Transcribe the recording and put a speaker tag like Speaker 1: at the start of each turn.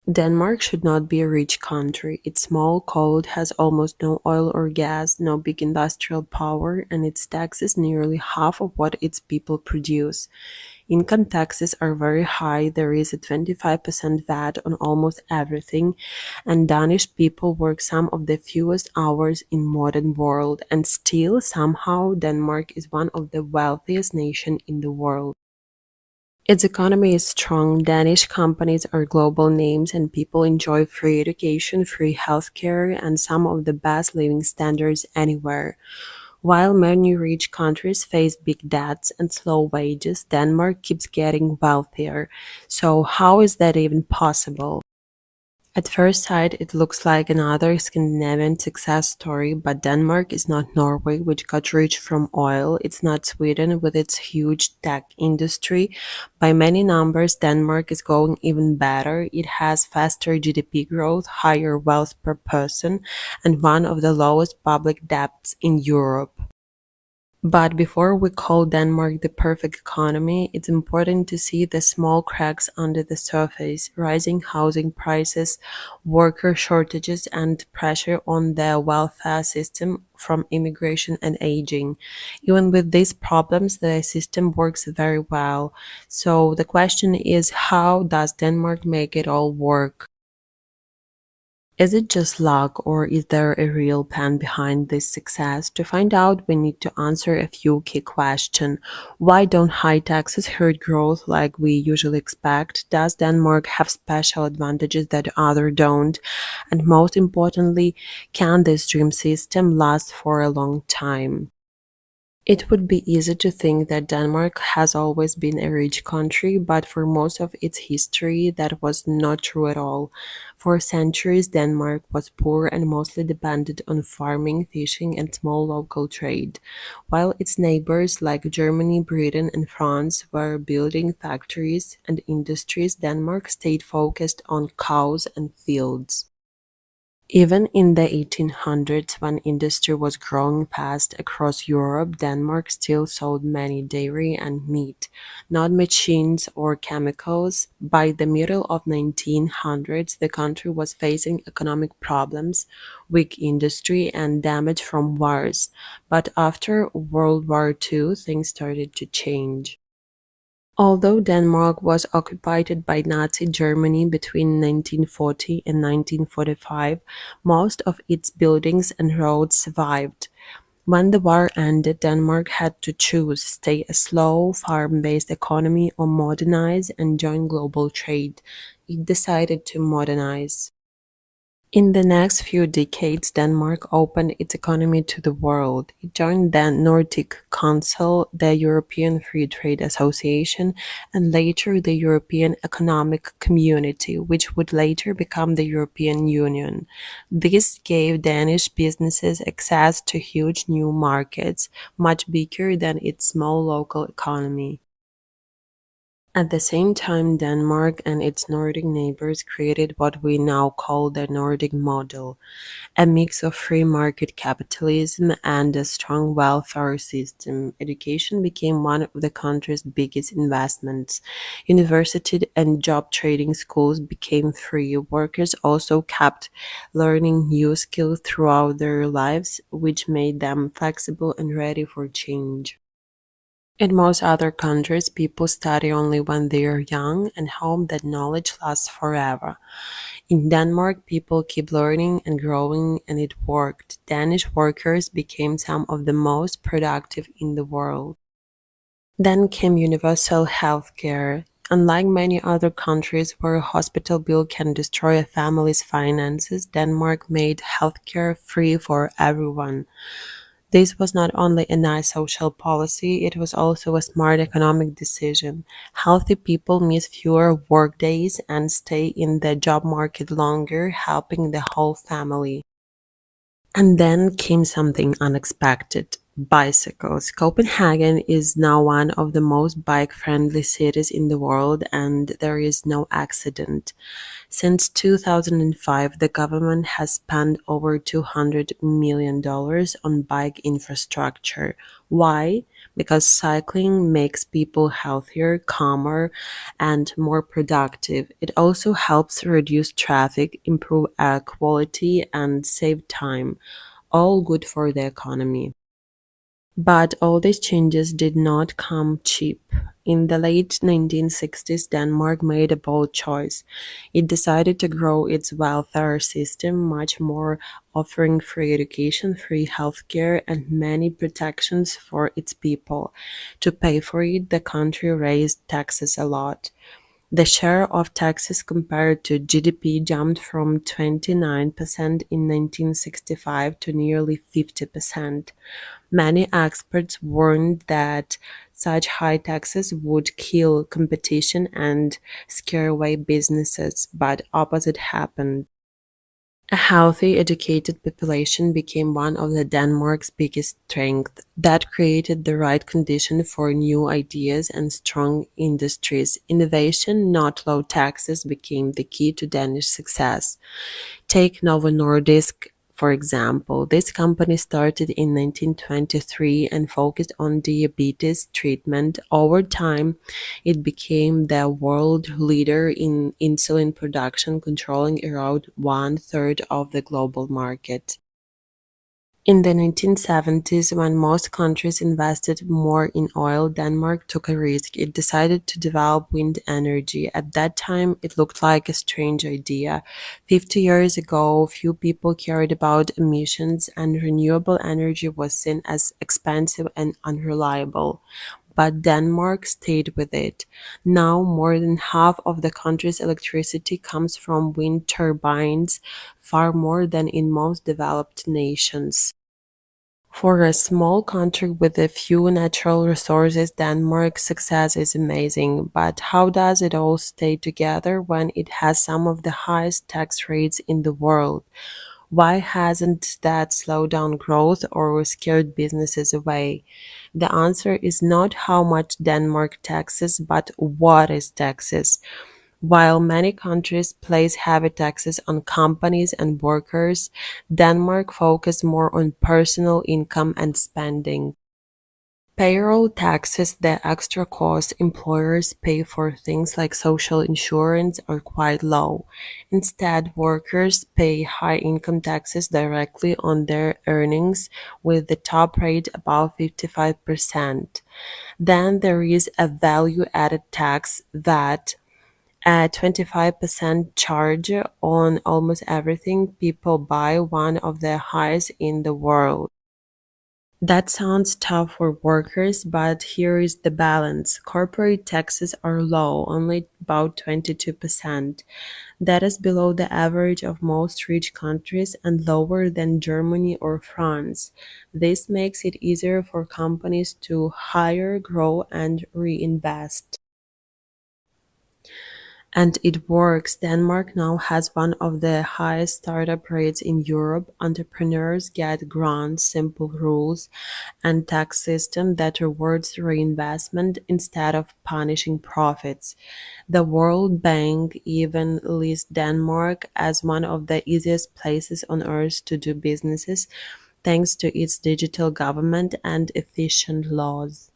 Speaker 1: Denmark should not be a rich country. It's small, cold, has almost no oil or gas, no big industrial power, and its taxes nearly half of what its people produce. Income taxes are very high. There is a 25% VAT on almost everything, and Danish people work some of the fewest hours in modern world, and still somehow Denmark is one of the wealthiest nations in the world. Its economy is strong, Danish companies are global names, and people enjoy free education, free healthcare, and some of the best living standards anywhere. While many rich countries face big debts and slow wages, Denmark keeps getting wealthier. So, how is that even possible? At first sight, it looks like another Scandinavian success story, but Denmark is not Norway, which got rich from oil. It's not Sweden with its huge tech industry. By many numbers, Denmark is going even better. It has faster GDP growth, higher wealth per person, and one of the lowest public debts in Europe. But before we call Denmark the perfect economy, it's important to see the small cracks under the surface: rising housing prices, worker shortages, and pressure on the welfare system from immigration and aging. Even with these problems, the system works very well. So the question is, how does Denmark make it all work? Is it just luck, or is there a real plan behind this success? To find out, we need to answer a few key questions. Why don't high taxes hurt growth like we usually expect? Does Denmark have special advantages that others don't? And most importantly, can this dream system last for a long time? It would be easy to think that Denmark has always been a rich country, but for most of its history, that was not true at all. For centuries, Denmark was poor and mostly depended on farming, fishing, and small local trade. While its neighbors like Germany, Britain, and France were building factories and industries, Denmark stayed focused on cows and fields. Even in the 1800s, when industry was growing fast across Europe, Denmark still sold many dairy and meat, not machines or chemicals. By the middle of 1900s, the country was facing economic problems, weak industry, and damage from wars. But after World War II, things started to change. Although Denmark was occupied by Nazi Germany between 1940 and 1945, most of its buildings and roads survived. When the war ended, Denmark had to choose: stay a slow, farm-based economy or modernize and join global trade. It decided to modernize. In the next few decades, Denmark opened its economy to the world. It joined the Nordic Council, the European Free Trade Association, and later the European Economic Community, which would later become the European Union. This gave Danish businesses access to huge new markets, much bigger than its small local economy. At the same time, Denmark and its Nordic neighbors created what we now call the Nordic model, a mix of free market capitalism and a strong welfare system. Education became one of the country's biggest investments. University and job training schools became free. Workers also kept learning new skills throughout their lives, which made them flexible and ready for change. In most other countries, people study only when they are young and hope that knowledge lasts forever. In Denmark, people keep learning and growing, and it worked. Danish workers became some of the most productive in the world. Then came universal healthcare. Unlike many other countries where a hospital bill can destroy a family's finances, Denmark made healthcare free for everyone. This was not only a nice social policy, it was also a smart economic decision. Healthy people miss fewer work days and stay in the job market longer, helping the whole family. And then came something unexpected. Bicycles. Copenhagen is now one of the most bike friendly cities in the world, and there is no accident. Since 2005, the government has spent over $200 million on bike infrastructure. Why? Because cycling makes people healthier, calmer, and more productive. It also helps reduce traffic, improve air quality, and save time. All good for the economy. But all these changes did not come cheap. In the late 1960s, Denmark made a bold choice. It decided to grow its welfare system much more, offering free education, free healthcare, and many protections for its people. To pay for it, the country raised taxes a lot. The share of taxes compared to GDP jumped from 29% in 1965 to nearly 50%. Many experts warned that such high taxes would kill competition and scare away businesses, but opposite happened. A healthy, educated population became one of the Denmark's biggest strengths. That created the right condition for new ideas and strong industries. Innovation, not low taxes, became the key to Danish success. Take Novo Nordisk, for example. This company started in 1923 and focused on diabetes treatment. Over time, it became the world leader in insulin production, controlling around one third of the global market. In the 1970s, when most countries invested more in oil, Denmark took a risk. It decided to develop wind energy. At that time, it looked like a strange idea. 50 years ago, few people cared about emissions, and renewable energy was seen as expensive and unreliable. But Denmark stayed with it. Now, more than half of the country's electricity comes from wind turbines, far more than in most developed nations. For a small country with a few natural resources, Denmark's success is amazing. But how does it all stay together when it has some of the highest tax rates in the world? Why hasn't that slowed down growth or scared businesses away? The answer is not how much Denmark taxes, but what is taxes. While many countries place heavy taxes on companies and workers, Denmark focuses more on personal income and spending. Payroll taxes, the extra cost employers pay for things like social insurance, are quite low. Instead, workers pay high income taxes directly on their earnings, with the top rate above 55%. Then there is a value added tax, VAT, a 25% charge on almost everything people buy, one of the highest in the world. That sounds tough for workers, but here is the balance. Corporate taxes are low, only about 22%. That is below the average of most rich countries and lower than Germany or France. This makes it easier for companies to hire, grow, and reinvest. And it works. Denmark now has one of the highest startup rates in Europe. Entrepreneurs get grants, simple rules, and tax system that rewards reinvestment instead of punishing profits. The World Bank even lists Denmark as one of the easiest places on earth to do businesses thanks to its digital government and efficient laws.